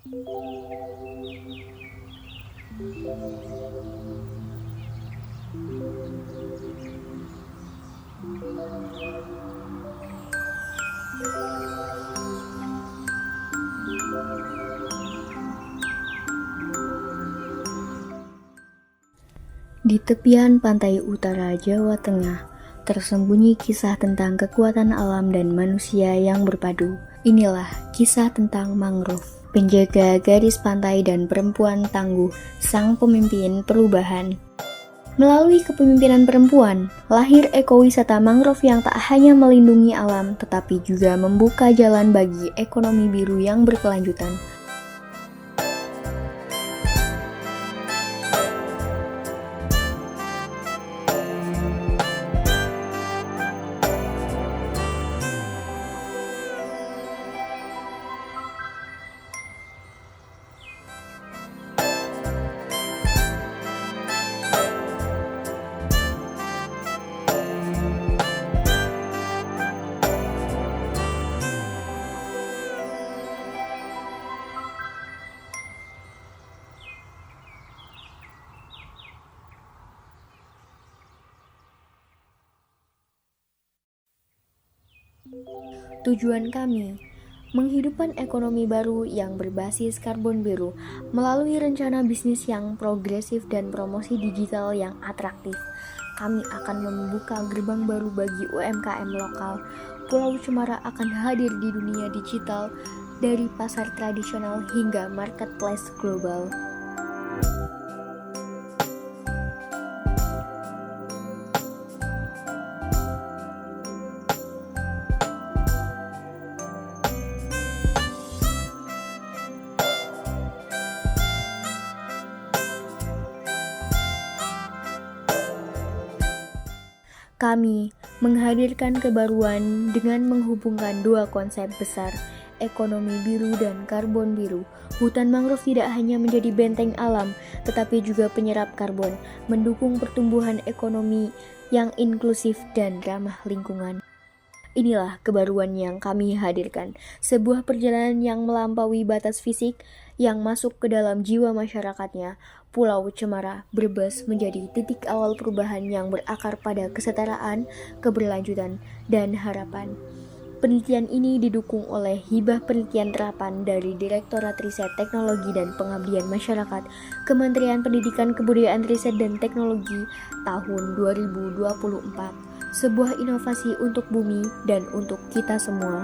Di tepian pantai utara Jawa Tengah, tersembunyi kisah tentang kekuatan alam dan manusia yang berpadu. Inilah kisah tentang mangrove, penjaga garis pantai dan perempuan tangguh, sang pemimpin perubahan. Melalui kepemimpinan perempuan, lahir ekowisata mangrove yang tak hanya melindungi alam, tetapi juga membuka jalan bagi ekonomi biru yang berkelanjutan. Tujuan kami, menghidupkan ekonomi baru yang berbasis karbon biru melalui rencana bisnis yang progresif dan promosi digital yang atraktif. Kami akan membuka gerbang baru bagi UMKM lokal. Pulau Cemara akan hadir di dunia digital dari pasar tradisional hingga marketplace global. Kami menghadirkan kebaruan dengan menghubungkan dua konsep besar, ekonomi biru dan karbon biru. Hutan mangrove tidak hanya menjadi benteng alam, tetapi juga penyerap karbon, mendukung pertumbuhan ekonomi yang inklusif dan ramah lingkungan. Inilah kebaruan yang kami hadirkan, sebuah perjalanan yang melampaui batas fisik yang masuk ke dalam jiwa masyarakatnya. Pulau Cemara Brebes menjadi titik awal perubahan yang berakar pada kesetaraan, keberlanjutan, dan harapan. Penelitian ini didukung oleh hibah penelitian terapan dari Direktorat Riset Teknologi dan Pengabdian Masyarakat Kementerian Pendidikan Kebudayaan Riset dan Teknologi tahun 2024. Sebuah inovasi untuk bumi dan untuk kita semua.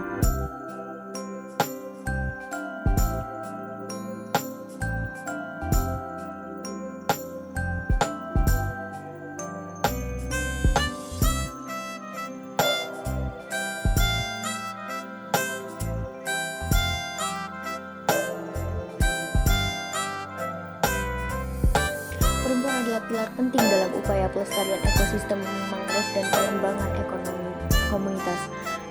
Perempuan adalah pilar penting dalam upaya pelestarian ekosistem mangrove dan pengembangan ekonomi komunitas.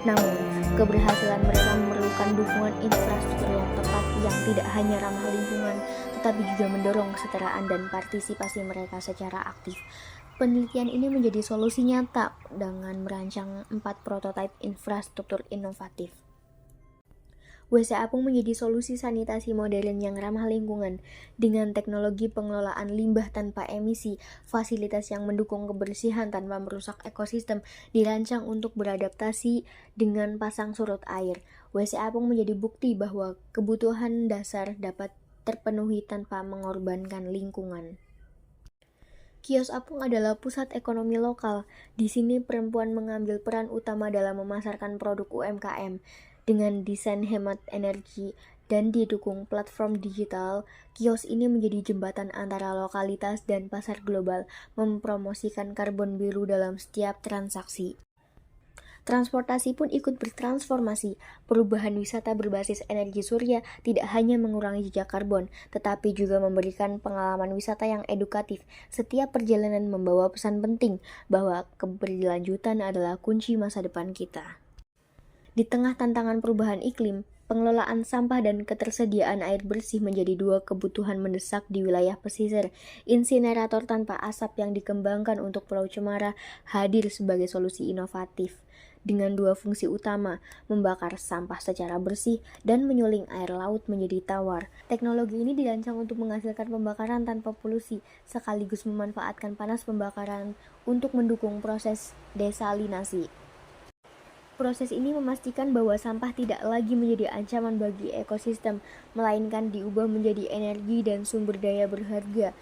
Namun, keberhasilan mereka memerlukan dukungan infrastruktur yang tepat yang tidak hanya ramah lingkungan, tetapi juga mendorong kesetaraan dan partisipasi mereka secara aktif. Penelitian ini menjadi solusi nyata dengan merancang 4 prototipe infrastruktur inovatif. WC Apung menjadi solusi sanitasi modern yang ramah lingkungan dengan teknologi pengelolaan limbah tanpa emisi, fasilitas yang mendukung kebersihan tanpa merusak ekosistem, dirancang untuk beradaptasi dengan pasang surut air. WC Apung menjadi bukti bahwa kebutuhan dasar dapat terpenuhi tanpa mengorbankan lingkungan. Kios Apung adalah pusat ekonomi lokal. Di sini perempuan mengambil peran utama dalam memasarkan produk UMKM. Dengan desain hemat energi dan didukung platform digital, kios ini menjadi jembatan antara lokalitas dan pasar global, mempromosikan karbon biru dalam setiap transaksi. Transportasi pun ikut bertransformasi. Perubahan wisata berbasis energi surya tidak hanya mengurangi jejak karbon, tetapi juga memberikan pengalaman wisata yang edukatif. Setiap perjalanan membawa pesan penting bahwa keberlanjutan adalah kunci masa depan kita. Di tengah tantangan perubahan iklim, pengelolaan sampah dan ketersediaan air bersih menjadi dua kebutuhan mendesak di wilayah pesisir. Insinerator tanpa asap yang dikembangkan untuk Pulau Cemara hadir sebagai solusi inovatif. dengan dua fungsi utama, membakar sampah secara bersih dan menyuling air laut menjadi tawar. Teknologi ini dirancang untuk menghasilkan pembakaran tanpa polusi, sekaligus memanfaatkan panas pembakaran untuk mendukung proses desalinasi. Proses ini memastikan bahwa sampah tidak lagi menjadi ancaman bagi ekosistem, melainkan diubah menjadi energi dan sumber daya berharga